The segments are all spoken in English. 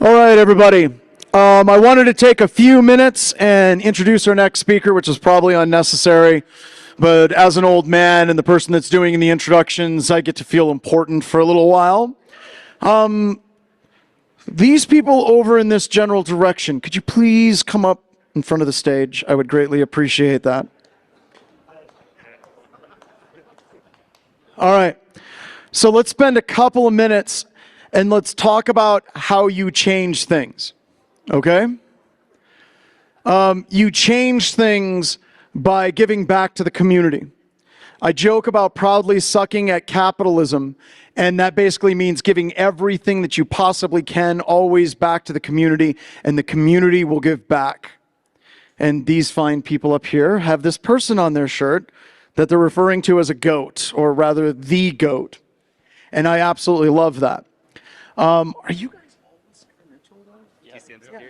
All right, everybody. I wanted to take a few minutes and introduce our next speaker, which is probably unnecessary. But as an old man and the person that's doing the introductions, I get to feel important for a little while. These people over in this general direction, could you please come up in front of the stage? I would greatly appreciate that. All right. So let's spend a couple of minutes and let's talk about how you change things. Okay? You change things by giving back to the community. I joke about proudly sucking at capitalism, and that basically means giving everything that you possibly can always back to the community, and the community will give back. And these fine people up here have this person on their shirt that they're referring to as a goat, or rather the goat. And I absolutely love that. Are you guys all with Cyber Mentor though? Yes. Yeah.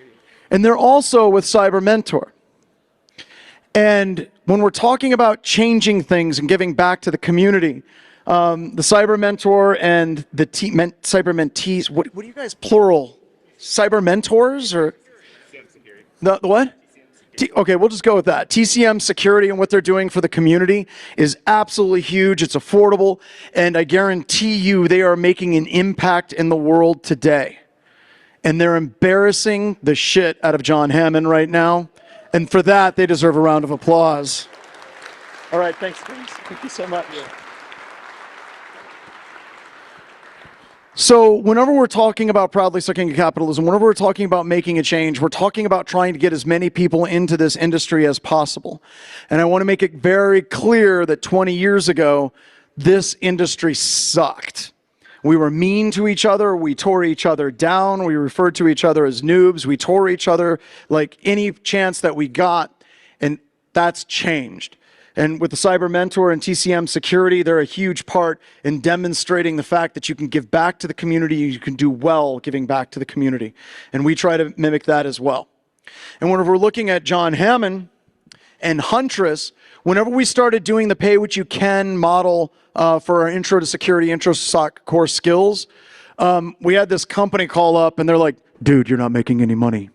And they're also with Cyber Mentor. And when we're talking about changing things and giving back to the community, the Cyber Mentor and the Cyber Mentees, what do you guys plural? Cyber Mentors or? The what? Okay, we'll just go with that. TCM Security and what they're doing for the community is absolutely huge. It's affordable, and I guarantee you they are making an impact in the world today. And they're embarrassing the shit out of John Hammond right now. And for that, they deserve a round of applause. All right, thanks, guys. Thank you so much. So whenever we're talking about proudly sucking at capitalism, whenever we're talking about making a change, we're talking about trying to get as many people into this industry as possible. And I want to make it very clear that 20 years ago, this industry sucked. We were mean to each other. We tore each other down. We referred to each other as noobs. We tore each other like any chance that we got. And that's changed. And with the Cyber Mentor and TCM Security, they're a huge part in demonstrating the fact that you can give back to the community, you can do well giving back to the community. And we try to mimic that as well. And whenever we're looking at John Hammond and Huntress, whenever we started doing the pay what you can model for our intro to security, intro to SOC core skills, we had this company call up and they're like, dude, you're not making any money.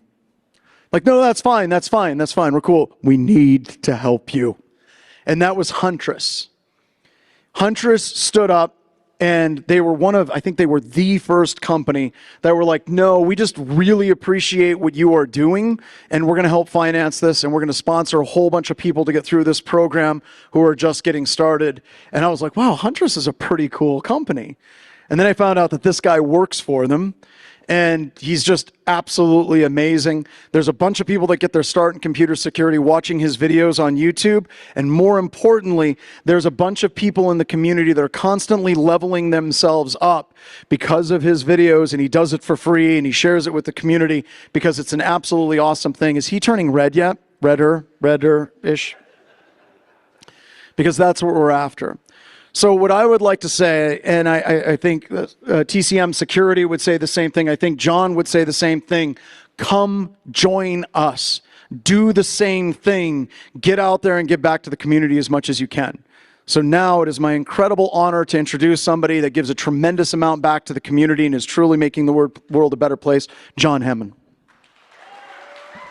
Like, no, that's fine, that's fine, that's fine, we're cool. We need to help you. And that was Huntress. Huntress stood up and they were I think they were the first company that were like, no, we just really appreciate what you are doing and we're gonna help finance this and we're gonna sponsor a whole bunch of people to get through this program who are just getting started. And I was like, wow, Huntress is a pretty cool company. And then I found out that this guy works for them. And he's just absolutely amazing. There's a bunch of people that get their start in computer security watching his videos on YouTube. And more importantly, there's a bunch of people in the community that are constantly leveling themselves up because of his videos. And he does it for free and he shares it with the community because it's an absolutely awesome thing. Is he turning red yet? Redder-ish? Because that's what we're after. So what I would like to say, and I think TCM Security would say the same thing, I think John would say the same thing, come join us. Do the same thing. Get out there and give back to the community as much as you can. So now it is my incredible honor to introduce somebody that gives a tremendous amount back to the community and is truly making the world a better place, John Hammond.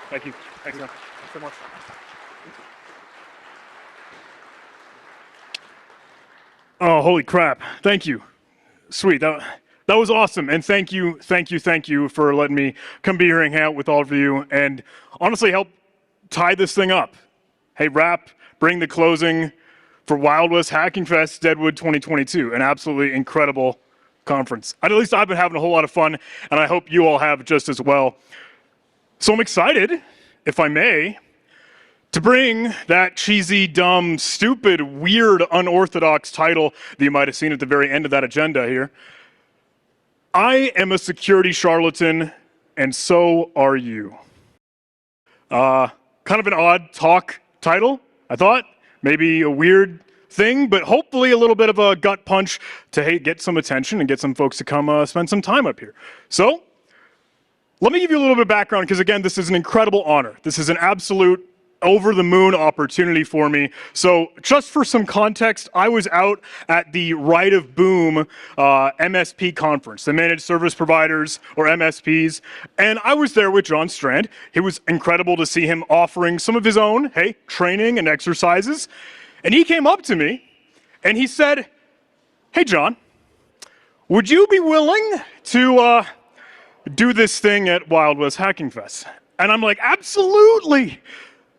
Thank you. Thanks so much. Oh, holy crap. Thank you. Sweet. That was awesome. And thank you for letting me come be here and hang out with all of you and honestly help tie this thing up. Hey, bring the closing for Wild West Hacking Fest Deadwood 2022, an absolutely incredible conference. At least I've been having a whole lot of fun, and I hope you all have just as well. So I'm excited, if I may, to bring that cheesy, dumb, stupid, weird, unorthodox title that you might have seen at the very end of that agenda here. I am a security charlatan, and so are you. Kind of an odd talk title, I thought. Maybe a weird thing, but hopefully a little bit of a gut punch to get some attention and get some folks to come spend some time up here. So, let me give you a little bit of background, because again, this is an incredible honor. This is an absolute over-the-moon opportunity for me. So just for some context, I was out at the Right of Boom MSP conference, the Managed Service Providers, or MSPs, and I was there with John Strand. It was incredible to see him offering some of his own, training and exercises. And he came up to me, and he said, "Hey, John, would you be willing to do this thing at Wild West Hacking Fest?" And I'm like, "Absolutely!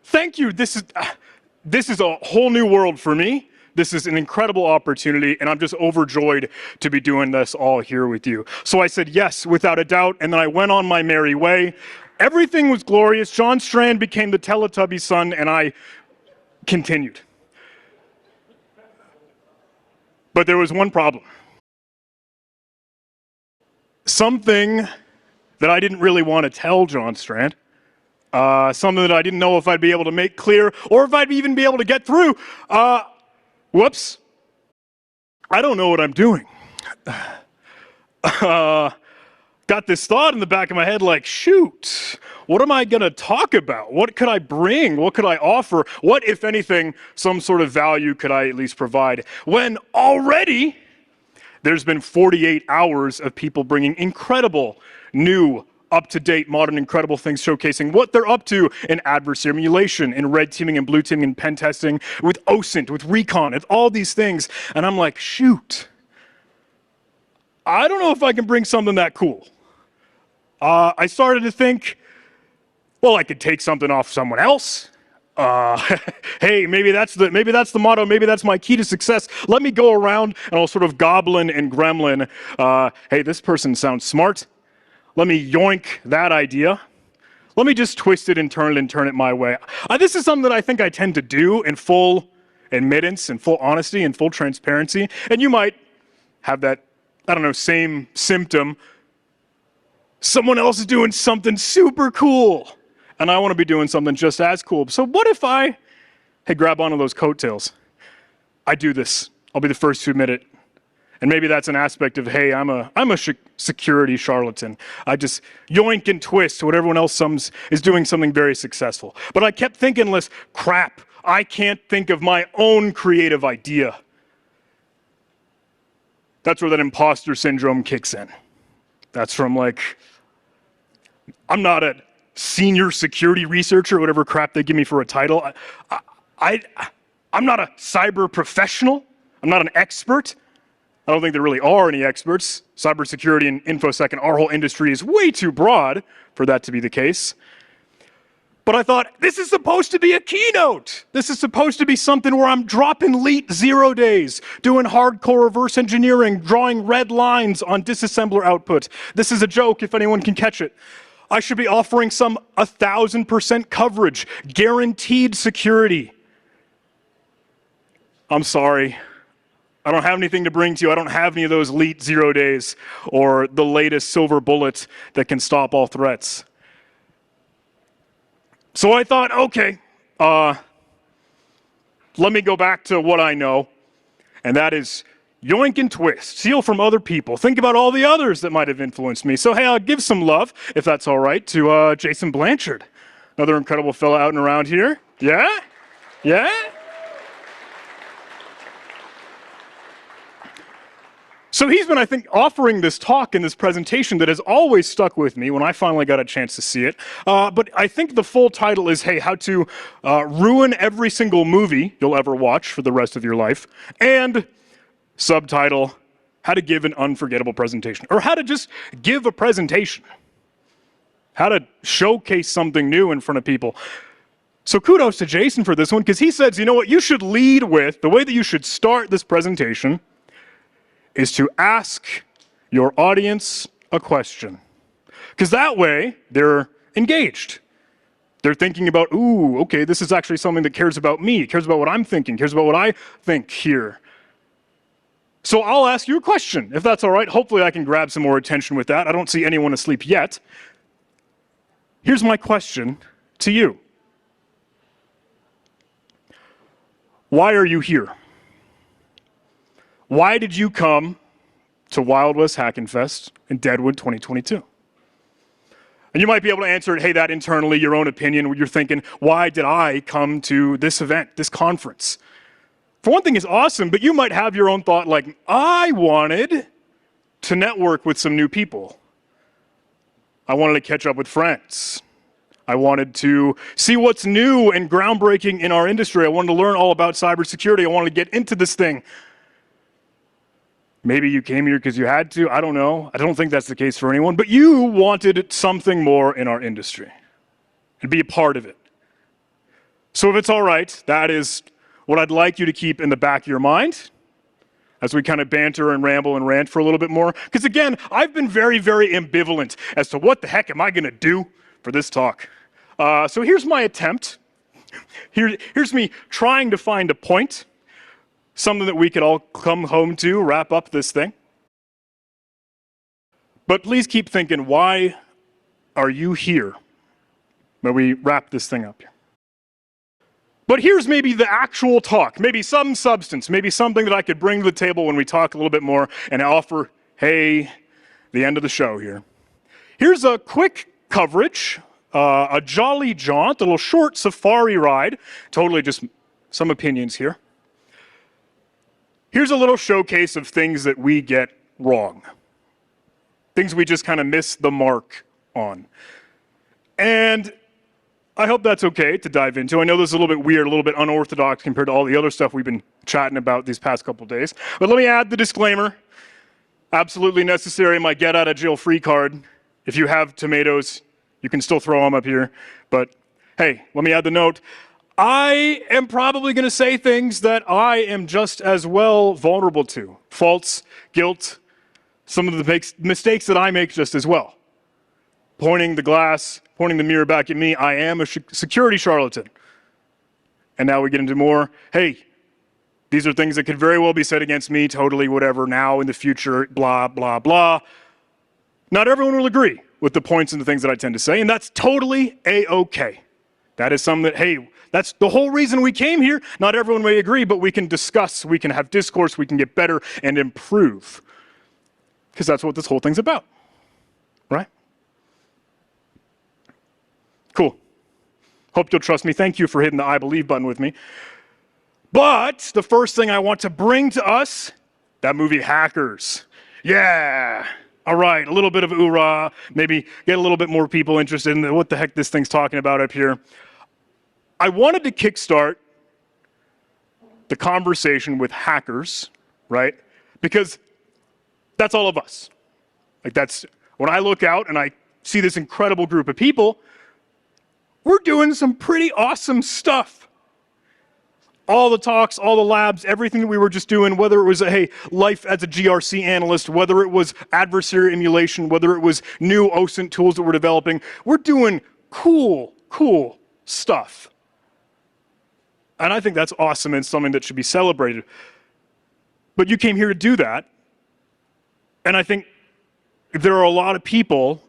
Thank you. This is a whole new world for me. This is an incredible opportunity, and I'm just overjoyed to be doing this all here with you." So I said yes, without a doubt, and then I went on my merry way. Everything was glorious. John Strand became the Teletubby son, and I continued. But there was one problem. Something that I didn't really want to tell John Strand, something that I didn't know if I'd be able to make clear or if I'd even be able to get through. Whoops. I don't know what I'm doing. Got this thought in the back of my head like, shoot, what am I going to talk about? What could I bring? What could I offer? What, if anything, some sort of value could I at least provide? When already there's been 48 hours of people bringing incredible, new, up-to-date, modern, incredible things showcasing what they're up to in adversarial emulation, in red teaming and blue teaming and pen testing, with OSINT, with recon, with all these things. And I'm like, shoot, I don't know if I can bring something that cool. I started to think, well, I could take something off someone else. Hey, maybe that's the motto. Maybe that's my key to success. Let me go around and I'll sort of goblin and gremlin. Hey, this person sounds smart. Let me yoink that idea. Let me just twist it and turn it my way. This is something that I think I tend to do in full admittance, in full honesty, in full transparency. And you might have that, I don't know, same symptom. Someone else is doing something super cool, and I want to be doing something just as cool. So what if I, grab onto those coattails? I do this. I'll be the first to admit it. And maybe that's an aspect of, hey, I'm a security charlatan. I just yoink and twist what everyone else is doing something very successful. But I kept thinking, crap, I can't think of my own creative idea. That's where that imposter syndrome kicks in. That's from I'm not a senior security researcher, whatever crap they give me for a title. I'm not a cyber professional. I'm not an expert. I don't think there really are any experts. Cybersecurity and InfoSec and our whole industry is way too broad for that to be the case. But I thought, this is supposed to be a keynote. This is supposed to be something where I'm dropping LEET 0 days, doing hardcore reverse engineering, drawing red lines on disassembler output. This is a joke if anyone can catch it. I should be offering some 1,000% coverage, guaranteed security. I'm sorry. I don't have anything to bring to you. I don't have any of those LEET 0 days or the latest silver bullet that can stop all threats. So I thought, okay, let me go back to what I know, and that is yoink and twist, steal from other people, think about all the others that might have influenced me. So hey, I'll give some love, if that's all right, to Jason Blanchard, another incredible fellow out and around here. Yeah? Yeah? So he's been, I think, offering this talk and this presentation that has always stuck with me when I finally got a chance to see it. But I think the full title is, hey, how to ruin every single movie you'll ever watch for the rest of your life. And subtitle, how to give an unforgettable presentation. Or how to just give a presentation. How to showcase something new in front of people. So kudos to Jason for this one, because he says, you know what, you should lead with, the way that you should start this presentation is to ask your audience a question. Because that way, they're engaged. They're thinking about, ooh, okay, this is actually something that cares about me, cares about what I'm thinking, cares about what I think here. So I'll ask you a question, if that's all right. Hopefully I can grab some more attention with that. I don't see anyone asleep yet. Here's my question to you. Why are you here? Why did you come to Wild West Hackin' Fest in Deadwood 2022? And you might be able to answer it, hey, that internally, your own opinion, where you're thinking, why did I come to this event, this conference? For one thing, it's awesome, but you might have your own thought like, I wanted to network with some new people. I wanted to catch up with friends. I wanted to see what's new and groundbreaking in our industry. I wanted to learn all about cybersecurity. I wanted to get into this thing. Maybe you came here because you had to. I don't know. I don't think that's the case for anyone. But you wanted something more in our industry and be a part of it. So if it's all right, that is what I'd like you to keep in the back of your mind as we kind of banter and ramble and rant for a little bit more. Because again, I've been very, very ambivalent as to what the heck am I going to do for this talk. So here's my attempt. Here's me trying to find a point, something that we could all come home to, wrap up this thing. But please keep thinking, why are you here when we wrap this thing up here? But here's maybe the actual talk, maybe some substance, maybe something that I could bring to the table when we talk a little bit more and offer, hey, the end of the show here. Here's a quick coverage, a jolly jaunt, a little short safari ride, totally just some opinions here. Here's a little showcase of things that we get wrong, things we just kind of miss the mark on. And I hope that's okay to dive into. I know this is a little bit weird, a little bit unorthodox compared to all the other stuff we've been chatting about these past couple days. But let me add the disclaimer. Absolutely necessary, my get out of jail free card. If you have tomatoes, you can still throw them up here. But hey, let me add the note. I am probably going to say things that I am just as well vulnerable to. Faults, guilt, some of the mistakes that I make just as well. Pointing the mirror back at me, I am a security charlatan. And now we get into more, hey, these are things that could very well be said against me, totally whatever, now, in the future, blah, blah, blah. Not everyone will agree with the points and the things that I tend to say, and that's totally A-okay. That is something that, hey, that's the whole reason we came here. Not everyone may agree, but we can discuss, we can have discourse, we can get better and improve. Because that's what this whole thing's about, right? Cool. Hope you'll trust me. Thank you for hitting the I believe button with me. But the first thing I want to bring to us, that movie Hackers. Yeah. All right, a little bit of oorah, maybe get a little bit more people interested in what the heck this thing's talking about up here. I wanted to kickstart the conversation with hackers, right? Because that's all of us. Like that's, when I look out and I see this incredible group of people, we're doing some pretty awesome stuff. All the talks, all the labs, everything that we were just doing, whether it was, hey, life as a GRC analyst, whether it was adversarial emulation, whether it was new OSINT tools that we're developing, we're doing cool stuff. And I think that's awesome and something that should be celebrated. But you came here to do that. And I think there are a lot of people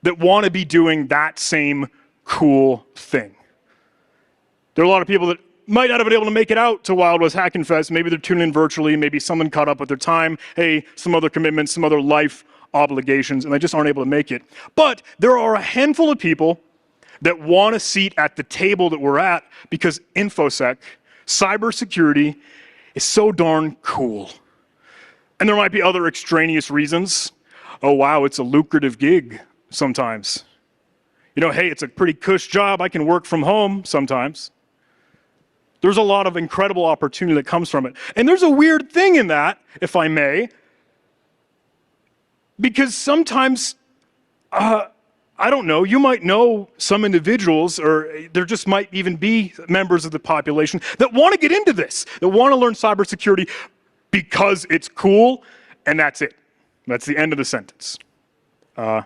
that want to be doing that same cool thing. There are a lot of people that might not have been able to make it out to Wild West Hackin' Fest. Maybe they're tuning in virtually. Maybe someone caught up with their time. Hey, some other commitments, some other life obligations, and they just aren't able to make it. But there are a handful of people that want a seat at the table that we're at because InfoSec, cybersecurity, is so darn cool. And there might be other extraneous reasons. Oh, wow, it's a lucrative gig sometimes. You know, hey, it's a pretty cush job. I can work from home sometimes. There's a lot of incredible opportunity that comes from it. And there's a weird thing in that, if I may, because sometimes, I don't know, you might know some individuals, or there just might even be members of the population that want to get into this, that want to learn cybersecurity because it's cool, and that's it. That's the end of the sentence. I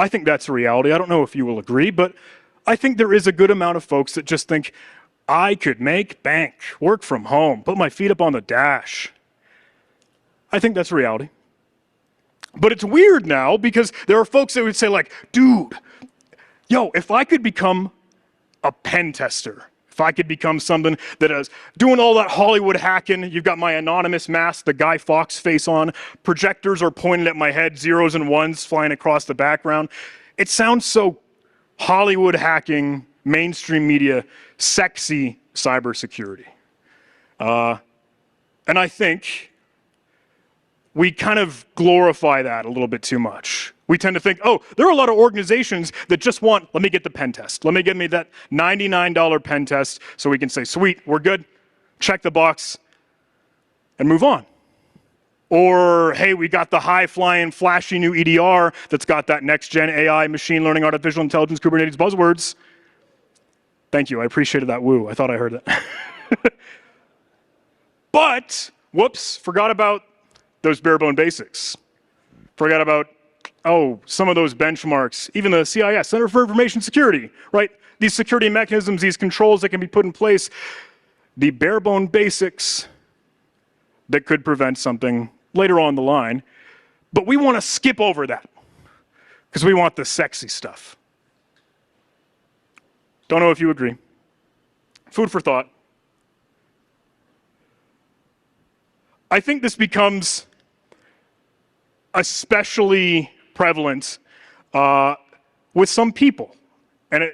think that's a reality. I don't know if you will agree, but I think there is a good amount of folks that just think, I could make bank, work from home, put my feet up on the dash. I think that's reality. But it's weird now because there are folks that would say like, dude, yo, if I could become a pen tester, if I could become something that is doing all that Hollywood hacking, you've got my anonymous mask, the Guy Fawkes face on, projectors are pointed at my head, zeros and ones flying across the background. It sounds so Hollywood hacking, mainstream media, sexy cybersecurity. And I think we kind of glorify that a little bit too much. We tend to think, oh, there are a lot of organizations that just want, let me get the pen test. Let me get me that $99 pen test so we can say, sweet, we're good, check the box, and move on. Or, hey, we got the high-flying, flashy new EDR that's got that next-gen AI, machine learning, artificial intelligence, Kubernetes buzzwords. Thank you, I appreciated that woo. I thought I heard that. But, whoops, forgot about those bare-bone basics. Forgot about, oh, some of those benchmarks, even the CIS, Center for Information Security, right? These security mechanisms, these controls that can be put in place, the bare-bone basics that could prevent something later on the line, but we want to skip over that because we want the sexy stuff. Don't know if you agree. Food for thought. I think this becomes especially prevalent with some people. And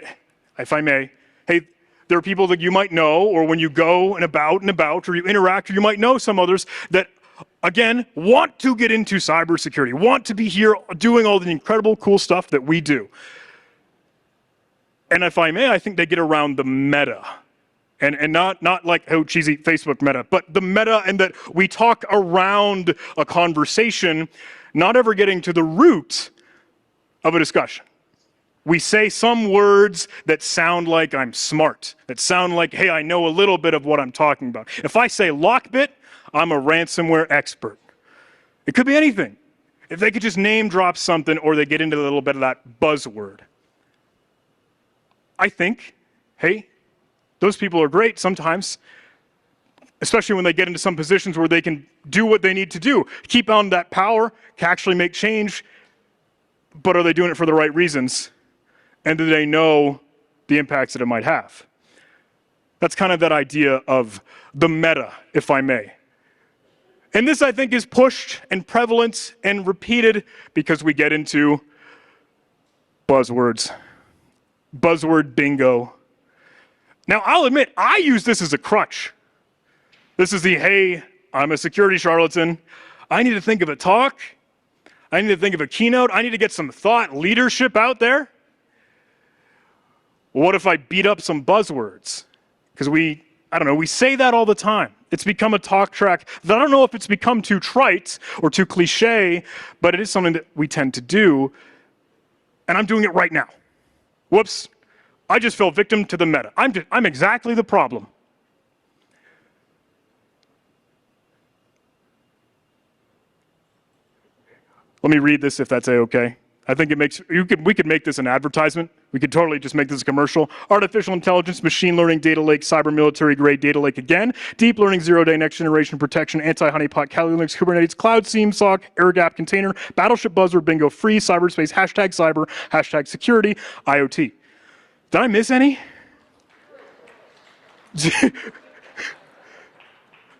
if I may, hey, there are people that you might know, or when you go and about, or you interact, or you might know some others that, again, want to get into cybersecurity, want to be here doing all the incredible, cool stuff that we do. And if I may, I think they get around the meta. And not like, oh, cheesy Facebook meta, but the meta, and that we talk around a conversation, not ever getting to the root of a discussion. We say some words that sound like I'm smart, that sound like, hey, I know a little bit of what I'm talking about. If I say lockbit, I'm a ransomware expert. It could be anything. If they could just name drop something, or they get into a little bit of that buzzword. I think, hey, those people are great sometimes, especially when they get into some positions where they can do what they need to do. Keep on that power, can actually make change, but are they doing it for the right reasons? And do they know the impacts that it might have? That's kind of that idea of the meta, if I may. And this, I think, is pushed and prevalent and repeated because we get into buzzwords. Buzzword bingo. Now, I'll admit, I use this as a crutch. This is the, hey, I'm a security charlatan. I need to think of a talk. I need to think of a keynote. I need to get some thought leadership out there. What if I beat up some buzzwords? Because we say that all the time. It's become a talk track that I don't know if it's become too trite or too cliche, but it is something that we tend to do, and I'm doing it right now. Whoops, I just fell victim to the meta. I'm exactly the problem. Let me read this if that's okay. I think it makes, we could make this an advertisement. We could totally just make this a commercial. Artificial intelligence, machine learning, data lake, cyber military grade data lake again. Deep learning, 0-day, next generation protection, anti-honeypot, Kali Linux, Kubernetes, cloud, SIEM, SOC, air gap container, battleship buzzword, bingo, free, cyberspace, hashtag cyber, hashtag security, IoT. Did I miss any?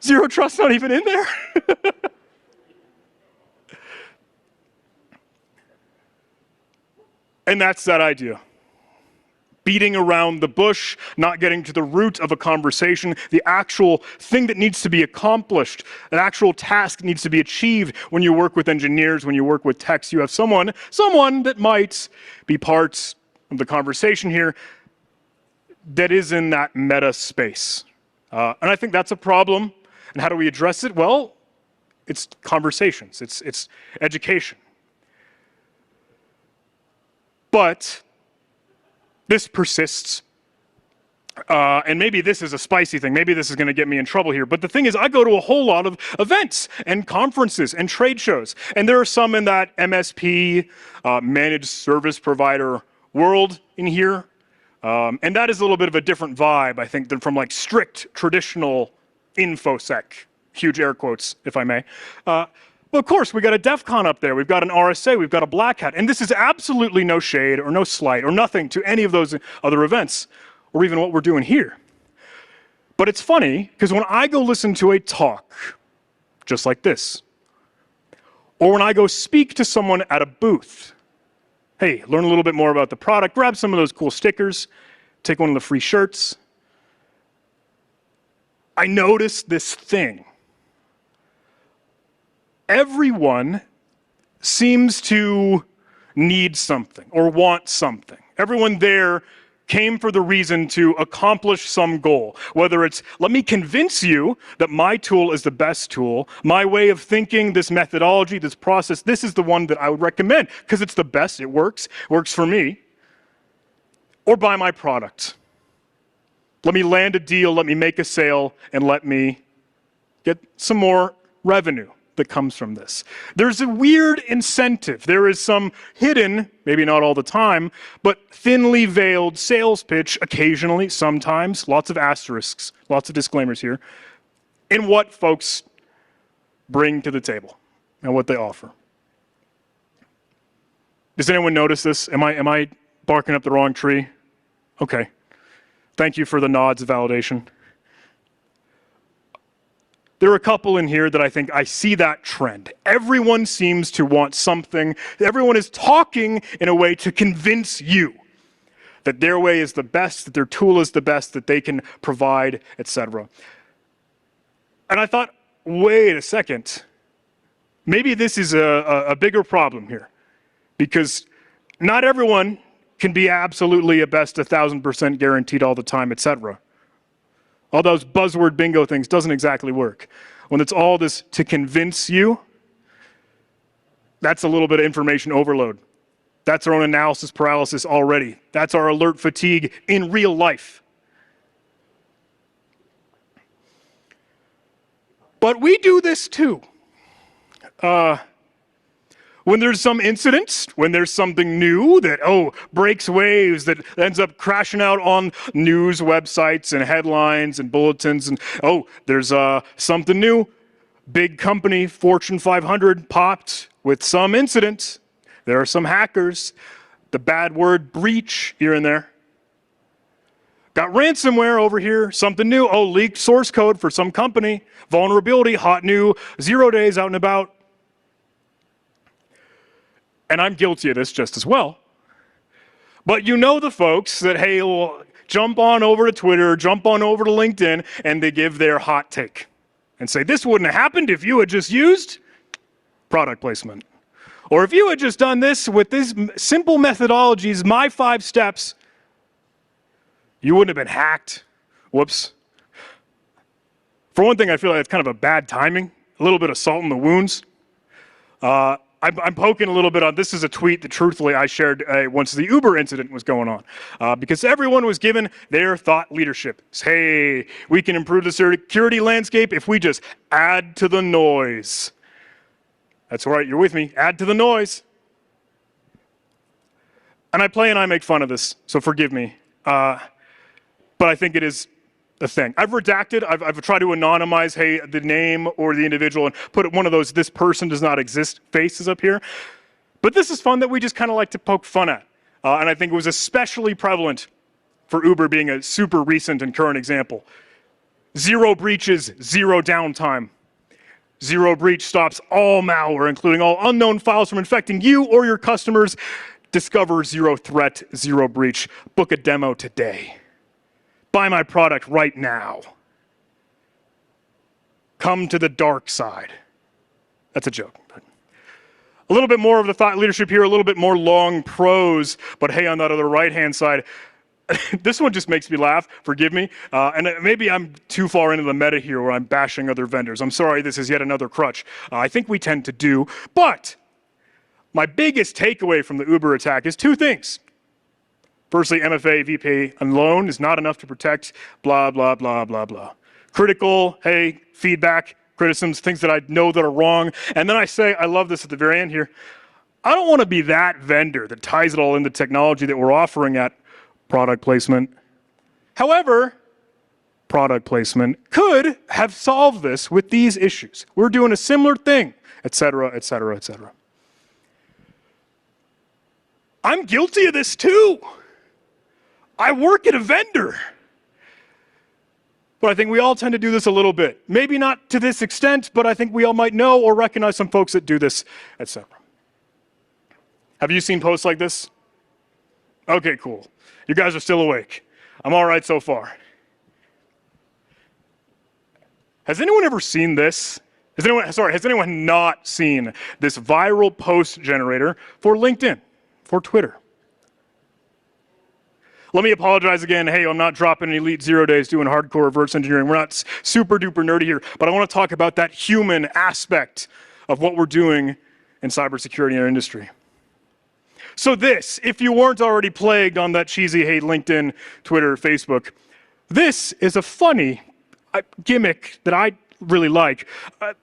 Zero trust not even in there? And that's that idea. Beating around the bush, not getting to the root of a conversation, the actual thing that needs to be accomplished, an actual task needs to be achieved. When you work with engineers, when you work with techs, you have someone that might be part of the conversation here that is in that meta space. And I think that's a problem. And how do we address it? Well, it's conversations, it's education. But this persists, and maybe this is a spicy thing, maybe this is going to get me in trouble here, but the thing is, I go to a whole lot of events and conferences and trade shows, and there are some in that MSP, managed service provider world in here, and that is a little bit of a different vibe, I think, than from like strict traditional InfoSec, huge air quotes, if I may. But of course, we got a DEFCON up there, we've got an RSA, we've got a Black Hat, and this is absolutely no shade or no slight or nothing to any of those other events, or even what we're doing here. But it's funny, because when I go listen to a talk, just like this, or when I go speak to someone at a booth, hey, learn a little bit more about the product, grab some of those cool stickers, take one of the free shirts. I noticed this thing. Everyone seems to need something or want something. Everyone there came for the reason to accomplish some goal, whether it's, let me convince you that my tool is the best tool, my way of thinking, this methodology, this process, this is the one that I would recommend because it's the best, it works for me, or buy my product. Let me land a deal, let me make a sale, and let me get some more revenue that comes from this. There's a weird incentive. There is some hidden, maybe not all the time, but thinly veiled sales pitch occasionally, sometimes, lots of asterisks, lots of disclaimers here, in what folks bring to the table and what they offer. Does anyone notice this? Am I barking up the wrong tree? Okay. Thank you for the nods of validation. There are a couple in here that I think I see that trend. Everyone seems to want something. Everyone is talking in a way to convince you that their way is the best, that their tool is the best, that they can provide, etc. And I thought, wait a second. Maybe this is a bigger problem here, because not everyone can be absolutely a best 1,000% guaranteed all the time, etc. All those buzzword bingo things doesn't exactly work. When it's all this to convince you, that's a little bit of information overload. That's our own analysis paralysis already. That's our alert fatigue in real life. But we do this too. When there's some incident, when there's something new that, breaks waves, that ends up crashing out on news websites and headlines and bulletins, and there's something new, big company, Fortune 500 popped with some incident. There are some hackers, the bad word breach here and there. Got ransomware over here, something new, leaked source code for some company, vulnerability, hot new, 0 days out and about. And I'm guilty of this just as well. But you know the folks that, hey, will jump on over to Twitter, jump on over to LinkedIn, and they give their hot take and say, this wouldn't have happened if you had just used product placement. Or if you had just done this with these simple methodologies, my 5 steps, you wouldn't have been hacked. Whoops. For one thing, I feel like it's kind of a bad timing, a little bit of salt in the wounds. I'm poking a little bit on, this is a tweet that truthfully I shared once the Uber incident was going on, because everyone was given their thought leadership. Hey, we can improve the security landscape if we just add to the noise. That's right, you're with me, add to the noise. And I play and I make fun of this, so forgive me. But I think it is a thing. I've redacted, I've tried to anonymize, hey, the name or the individual and put one of those this person does not exist faces up here. But this is fun that we just kind of like to poke fun at. And I think it was especially prevalent for Uber being a super recent and current example. 0 breaches, 0 downtime. 0 breach stops all malware, including all unknown files from infecting you or your customers. Discover 0 threat, 0 breach. Book a demo today. Buy my product right now. Come to the dark side. That's a joke. But a little bit more of the thought leadership here, a little bit more long prose, but hey, on that other right-hand side, this one just makes me laugh, forgive me, and maybe I'm too far into the meta here where I'm bashing other vendors. I'm sorry, this is yet another crutch. I think we tend to do, but my biggest takeaway from the Uber attack is 2 things. Firstly, MFA, VPA alone is not enough to protect, blah, blah, blah, blah, blah. Critical, hey, feedback, criticisms, things that I know that are wrong. And then I say, I love this at the very end here, I don't want to be that vendor that ties it all into technology that we're offering at product placement. However, product placement could have solved this with these issues. We're doing a similar thing, et cetera, et cetera, et cetera. I'm guilty of this too. I work at a vendor. But I think we all tend to do this a little bit. Maybe not to this extent, but I think we all might know or recognize some folks that do this, etc. Have you seen posts like this? Okay, cool. You guys are still awake. I'm all right so far. Has anyone ever seen this? Has anyone not seen this viral post generator for LinkedIn, for Twitter? Let me apologize again. Hey, I'm not dropping an Elite 0 days doing hardcore reverse engineering. We're not super duper nerdy here, but I want to talk about that human aspect of what we're doing in cybersecurity in our industry. So this, if you weren't already plagued on that cheesy hate LinkedIn, Twitter, Facebook, this is a funny gimmick that I really like.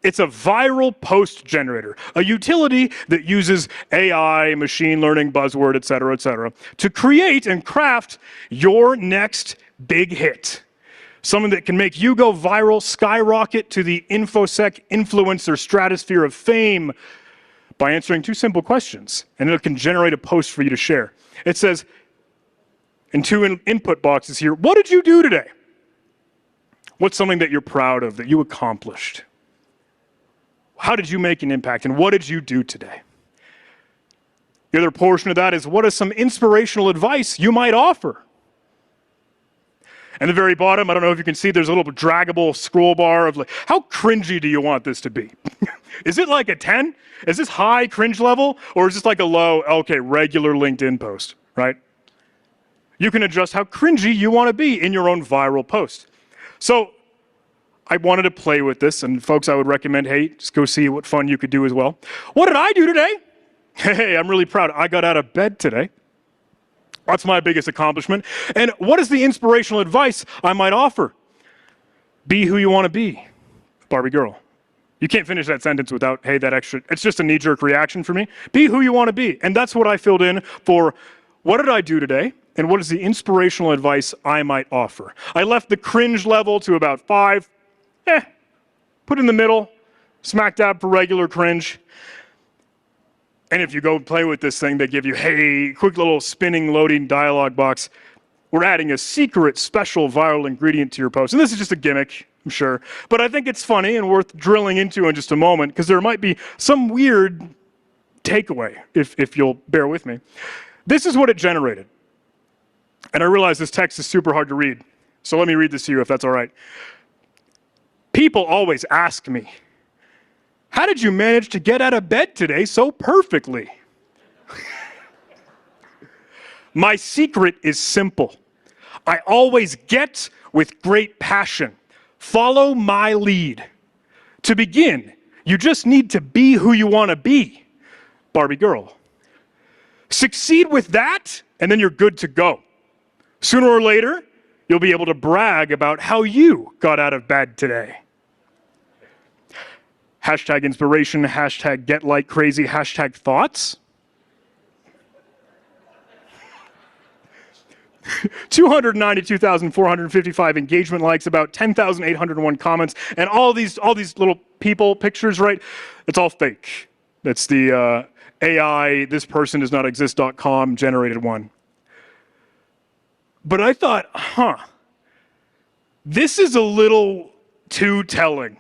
It's a viral post generator, a utility that uses AI, machine learning, buzzword, et cetera, to create and craft your next big hit. Something that can make you go viral, skyrocket to the InfoSec influencer stratosphere of fame by answering 2 simple questions, and it can generate a post for you to share. It says, in 2 input boxes here, what did you do today? What's something that you're proud of, that you accomplished? How did you make an impact, and what did you do today? The other portion of that is, what is some inspirational advice you might offer? And the very bottom, I don't know if you can see, there's a little draggable scroll bar of like, how cringy do you want this to be? Is it like a 10? Is this high cringe level? Or is this like a low, okay, regular LinkedIn post, right? You can adjust how cringy you want to be in your own viral post. So I wanted to play with this, and folks, I would recommend, hey, just go see what fun you could do as well. What did I do today? Hey, I'm really proud. I got out of bed today. That's my biggest accomplishment. And what is the inspirational advice I might offer? Be who you want to be, Barbie girl. You can't finish that sentence without, hey, that extra, it's just a knee-jerk reaction for me. Be who you want to be. And that's what I filled in for what did I do today? And what is the inspirational advice I might offer? I left the cringe level to about 5. Put in the middle, smack dab for regular cringe. And if you go play with this thing, they give you, hey, quick little spinning loading dialog box. We're adding a secret special viral ingredient to your post. And this is just a gimmick, I'm sure. But I think it's funny and worth drilling into in just a moment, because there might be some weird takeaway, if you'll bear with me. This is what it generated. And I realize this text is super hard to read, so let me read this to you if that's all right. People always ask me, how did you manage to get out of bed today so perfectly? My secret is simple. I always get with great passion. Follow my lead. To begin, you just need to be who you want to be, Barbie girl. Succeed with that, and then you're good to go. Sooner or later, you'll be able to brag about how you got out of bed today. Hashtag inspiration, hashtag get like crazy, hashtag thoughts. 292,455 engagement likes, about 10,801 comments, and all these little people pictures, right? It's all fake. That's the AI, this person does not exist.com generated one. But I thought, this is a little too telling.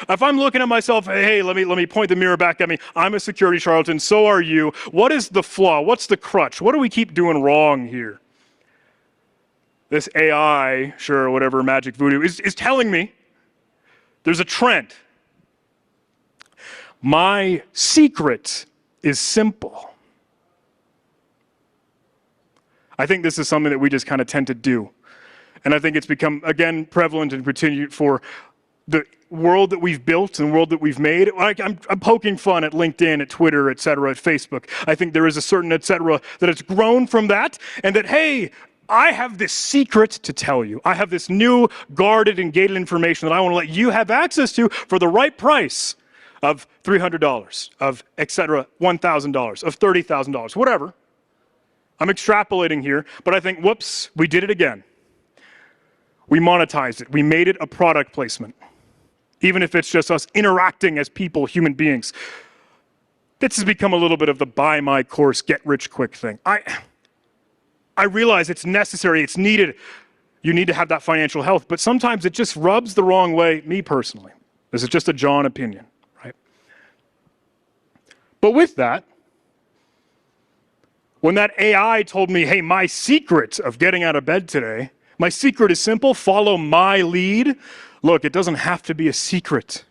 If I'm looking at myself, hey, let me point the mirror back at me. I'm a security charlatan, so are you. What is the flaw? What's the crutch? What do we keep doing wrong here? This AI, sure, whatever, magic voodoo, is telling me there's a trend. My secret is simple. I think this is something that we just kind of tend to do. And I think it's become, again, prevalent and continued for the world that we've built and the world that we've made. I'm poking fun at LinkedIn, at Twitter, et cetera, at Facebook. I think there is a certain et cetera that it's grown from that, and that, hey, I have this secret to tell you. I have this new guarded and gated information that I want to let you have access to for the right price of $300, of et cetera, $1,000, of $30,000, whatever. I'm extrapolating here, but I think, whoops, we did it again. We monetized it. We made it a product placement. Even if it's just us interacting as people, human beings. This has become a little bit of the buy my course, get rich quick thing. I realize it's necessary, it's needed. You need to have that financial health, but sometimes it just rubs the wrong way, me personally. This is just a John opinion, right? But with that, When that AI told me, hey, my secret of getting out of bed today, my secret is simple, follow my lead. Look, it doesn't have to be a secret.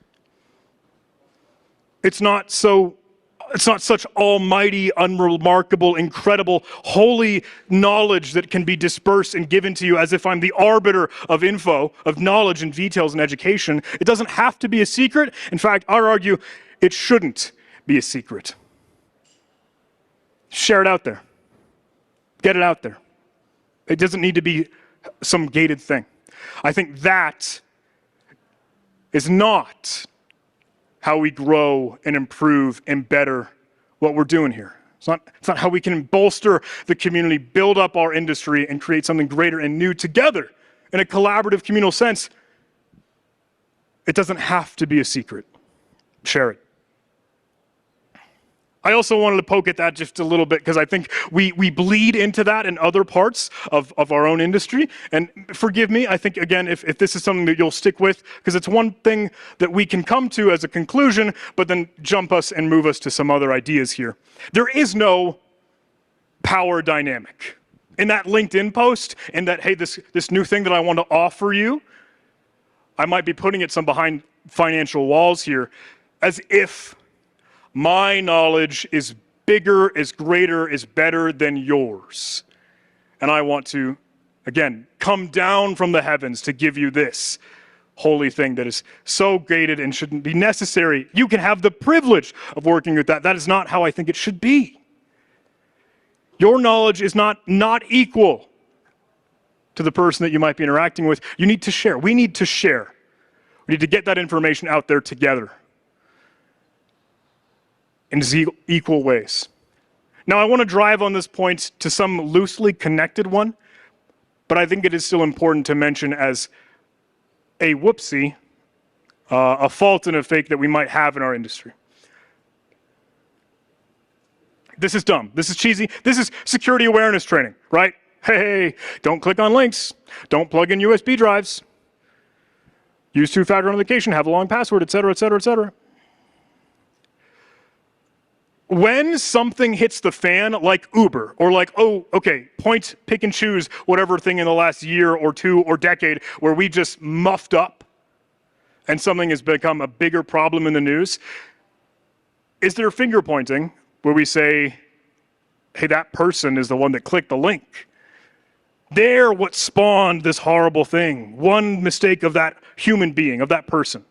It's not such almighty, unremarkable, incredible, holy knowledge that can be dispersed and given to you as if I'm the arbiter of info, of knowledge and details and education. It doesn't have to be a secret. In fact, I'd argue it shouldn't be a secret. Share it out there. Get it out there. It doesn't need to be some gated thing. I think that is not how we grow and improve and better what we're doing here. It's not how we can bolster the community, build up our industry, and create something greater and new together in a collaborative communal sense. It doesn't have to be a secret. Share it. I also wanted to poke at that just a little bit because I think we bleed into that in other parts of our own industry. And forgive me, I think, again, if this is something that you'll stick with, because it's one thing that we can come to as a conclusion, but then jump us and move us to some other ideas here. There is no power dynamic. In that LinkedIn post, in that, hey, this new thing that I want to offer you, I might be putting it some behind financial walls here, as if my knowledge is bigger, is greater, is better than yours. And I want to, again, come down from the heavens to give you this holy thing that is so gated and shouldn't be necessary. You can have the privilege of working with that. That is not how I think it should be. Your knowledge is not equal to the person that you might be interacting with. You need to share. We need to share. We need to get that information out there together in equal ways. Now, I want to drive on this point to some loosely connected one, but I think it is still important to mention as a whoopsie, a fault and a fake that we might have in our industry. This is dumb. This is cheesy. This is security awareness training, right? Hey, don't click on links. Don't plug in USB drives. Use two-factor authentication, have a long password, et cetera, et cetera, et cetera. When something hits the fan, like Uber, or like, oh, okay, point, pick and choose whatever thing in the last year or two or decade where we just muffed up and something has become a bigger problem in the news, is there finger pointing where we say, hey, that person is the one that clicked the link? They're what spawned this horrible thing. One mistake of that human being, of that person.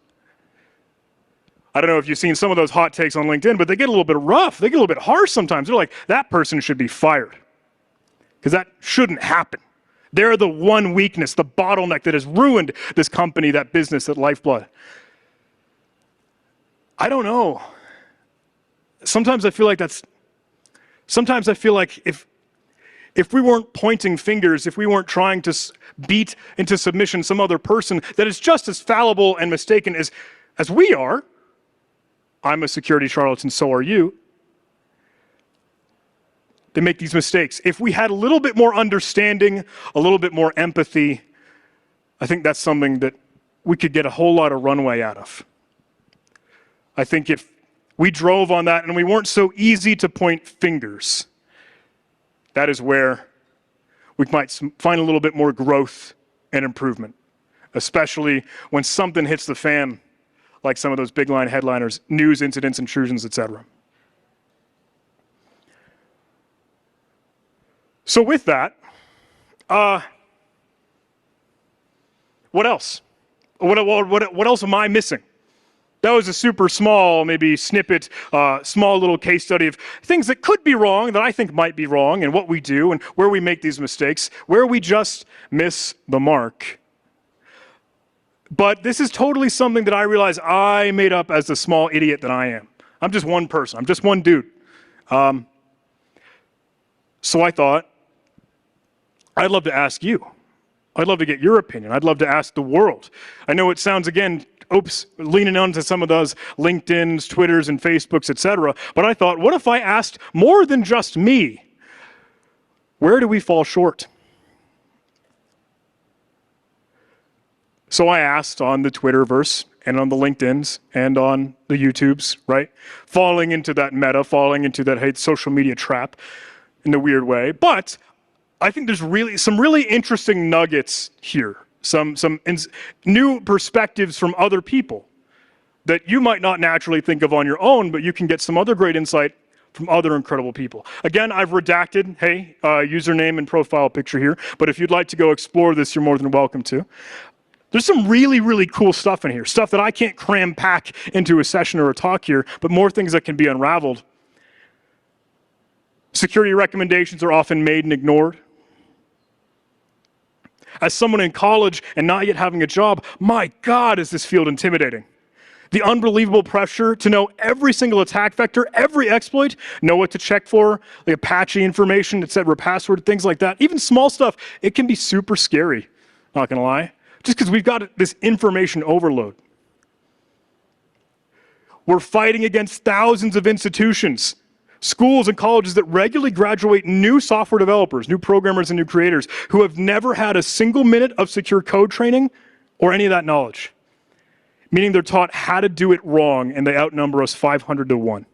I don't know if you've seen some of those hot takes on LinkedIn, but they get a little bit rough. They get a little bit harsh sometimes. They're like, that person should be fired. Because that shouldn't happen. They're the one weakness, the bottleneck that has ruined this company, that business, that lifeblood. I don't know. Sometimes I feel like if we weren't pointing fingers, if we weren't trying to beat into submission some other person that is just as fallible and mistaken as we are, I'm a security charlatan, so are you. They make these mistakes. If we had a little bit more understanding, a little bit more empathy, I think that's something that we could get a whole lot of runway out of. I think if we drove on that and we weren't so easy to point fingers, that is where we might find a little bit more growth and improvement, especially when something hits the fan, like some of those big line headliners, news, incidents, intrusions, etc. So with that, what else? What else am I missing? That was a super small, maybe snippet, small little case study of things that could be wrong, that I think might be wrong, and what we do, and where we make these mistakes, where we just miss the mark. But this is totally something that I realize I made up as the small idiot that I am. I'm just one person. I'm just one dude. So I thought, I'd love to ask you. I'd love to get your opinion. I'd love to ask the world. I know it sounds, again, leaning onto some of those LinkedIns, Twitters, and Facebooks, etc. But I thought, what if I asked more than just me? Where do we fall short? So I asked on the Twitterverse and on the LinkedIns and on the YouTubes, right? Falling into that meta, falling into that social media trap. in a weird way, but I think there's some really interesting nuggets here, some new perspectives from other people that you might not naturally think of on your own, but you can get some other great insight from other incredible people. Again, I've redacted, hey, username and profile picture here, but if you'd like to go explore this, you're more than welcome to. There's some really, really cool stuff in here, stuff that I can't cram pack into a session or a talk here, but more things that can be unraveled. Security recommendations are often made and ignored. As someone in college and not yet having a job, my God, is this field intimidating. The unbelievable pressure to know every single attack vector, every exploit, know what to check for, like Apache information, etc., password, things like that. Even small stuff, it can be super scary, not gonna lie, just because we've got this information overload. We're fighting against thousands of institutions, schools and colleges that regularly graduate new software developers, new programmers and new creators who have never had a single minute of secure code training or any of that knowledge. Meaning they're taught how to do it wrong and they outnumber us 500 to 1.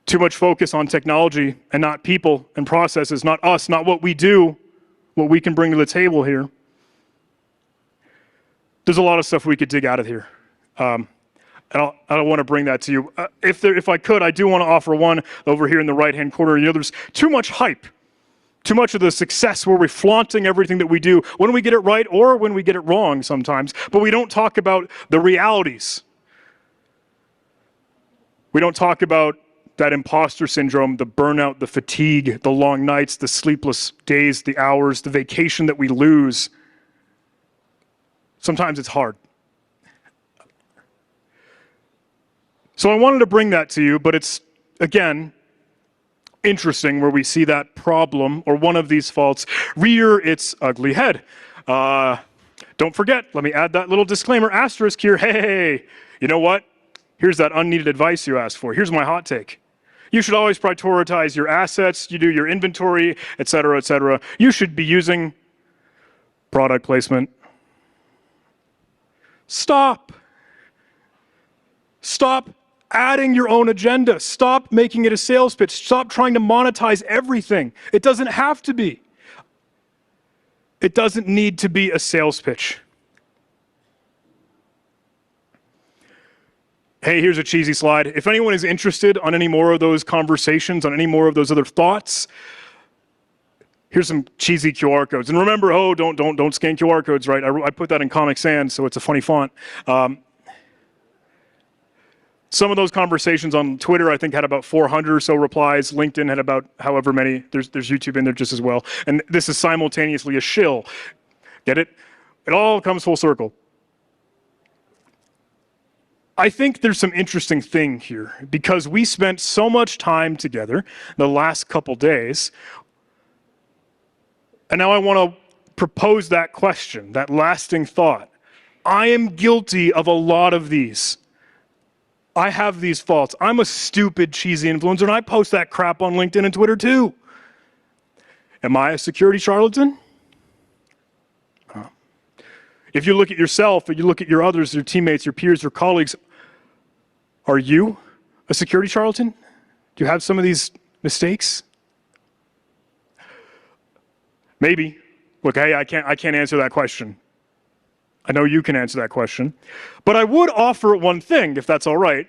Too much focus on technology and not people and processes, not us, not what we do, what we can bring to the table here. There's a lot of stuff we could dig out of here. I don't want to bring that to you. If I could, I do want to offer one over here in the right-hand corner. You know, there's too much hype. Too much of the success where we're flaunting everything that we do when we get it right or when we get it wrong sometimes, but we don't talk about the realities. We don't talk about that imposter syndrome, the burnout, the fatigue, the long nights, the sleepless days, the hours, the vacation that we lose. Sometimes it's hard. So I wanted to bring that to you, but it's, again, interesting where we see that problem or one of these faults rear its ugly head. Don't forget, let me add that little disclaimer asterisk here. Hey, you know what? Here's that unneeded advice you asked for. Here's my hot take. You should always prioritize your assets. You do your inventory, et cetera, et cetera. You should be using product placement. Stop. Stop adding your own agenda. Stop making it a sales pitch. Stop trying to monetize everything. It doesn't have to be. It doesn't need to be a sales pitch. Hey, here's a cheesy slide. If anyone is interested on any more of those conversations, on any more of those other thoughts, here's some cheesy QR codes. And remember, don't scan QR codes, right? I put that in Comic Sans, so it's a funny font. Some of those conversations on Twitter, I think, had about 400 or so replies. LinkedIn had about however many. There's YouTube in there just as well. And this is simultaneously a shill. Get it? It all comes full circle. I think there's some interesting thing here because we spent so much time together the last couple days. And now I want to propose that question, that lasting thought. I am guilty of a lot of these. I have these faults. I'm a stupid, cheesy influencer, and I post that crap on LinkedIn and Twitter too. Am I a security charlatan? If you look at yourself, if you look at your others, your teammates, your peers, your colleagues, are you a security charlatan? Do you have some of these mistakes? Maybe. Look, hey, I can't answer that question. I know you can answer that question. But I would offer one thing, if that's all right.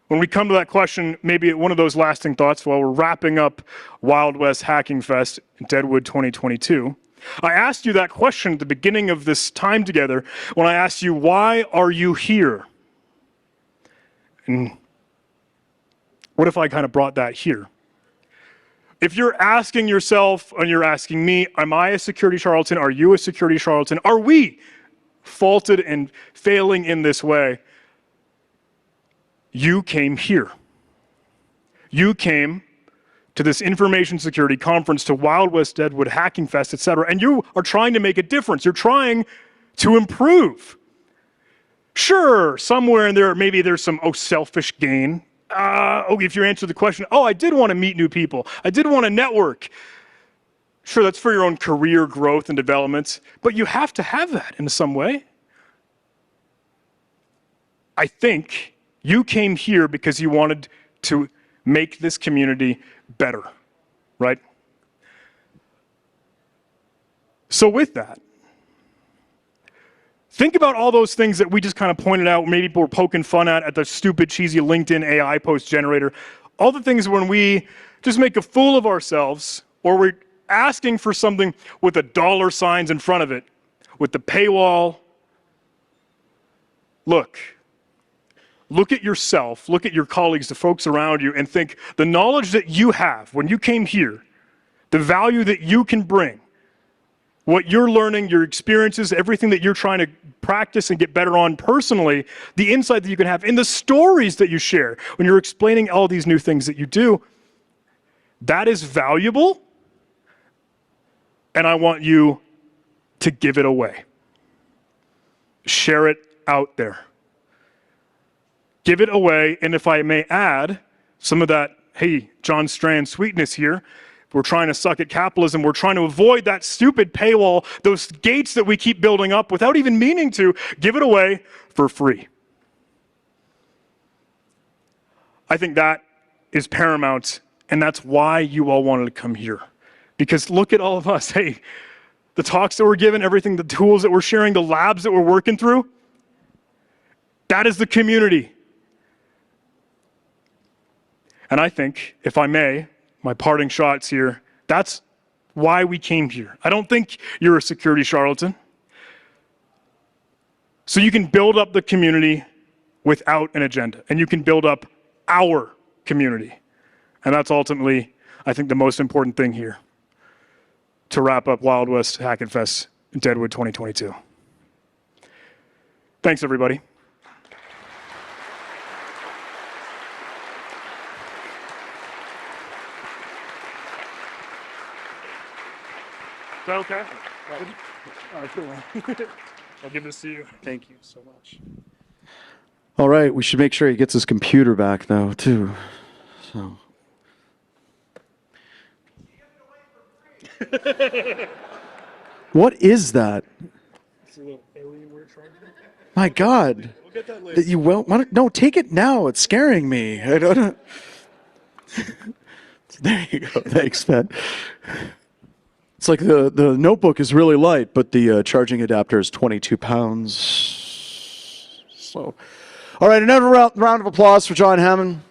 When we come to that question, maybe one of those lasting thoughts while we're wrapping up Wild West Hacking Fest in Deadwood 2022. I asked you that question at the beginning of this time together when I asked you, why are you here? And what if I kind of brought that here? If you're asking yourself and you're asking me, am I a security charlatan? Are you a security charlatan? Are we faulted and failing in this way? You came here. You came to this information security conference, to Wild West Deadwood Hacking Fest, etc., and you are trying to make a difference. You're trying to improve. Sure, somewhere in there, maybe there's some selfish gain. If you answer the question, I did want to meet new people. I did want to network. Sure, that's for your own career growth and development, but you have to have that in some way. I think you came here because you wanted to make this community better, right? So with that, think about all those things that we just kind of pointed out, maybe we're poking fun at the stupid, cheesy LinkedIn AI post generator. All the things when we just make a fool of ourselves, or we're asking for something with the dollar signs in front of it, with the paywall. Look at yourself, look at your colleagues, the folks around you, and think the knowledge that you have when you came here, the value that you can bring, what you're learning, your experiences, everything that you're trying to practice and get better on personally, the insight that you can have in the stories that you share when you're explaining all these new things that you do, that is valuable, and I want you to give it away. Share it out there. Give it away, and if I may add, some of that, hey, John Strand sweetness here, we're trying to suck at capitalism. We're trying to avoid that stupid paywall, those gates that we keep building up without even meaning to. Give it away for free. I think that is paramount, and that's why you all wanted to come here. Because look at all of us. Hey, the talks that we're giving, everything, the tools that we're sharing, the labs that we're working through, that is the community. And I think, if I may, my parting shots here, that's why we came here. I don't think you're a security charlatan. So you can build up the community without an agenda, and you can build up our community. And that's ultimately, I think, the most important thing here to wrap up Wild West Hackin' Fest in Deadwood 2022. Thanks, everybody. Is that okay? All right, cool. I'll give this to you. Thank you so much. All right, we should make sure he gets his computer back, though, too. So. What is that? It's a little Alienware charger. My God. We'll get that later. You won't, no, take it now. It's scaring me. I don't know. There you go. Thanks, Ben. It's like the notebook is really light, but the charging adapter is 22 pounds. So, all right, another round of applause for John Hammond.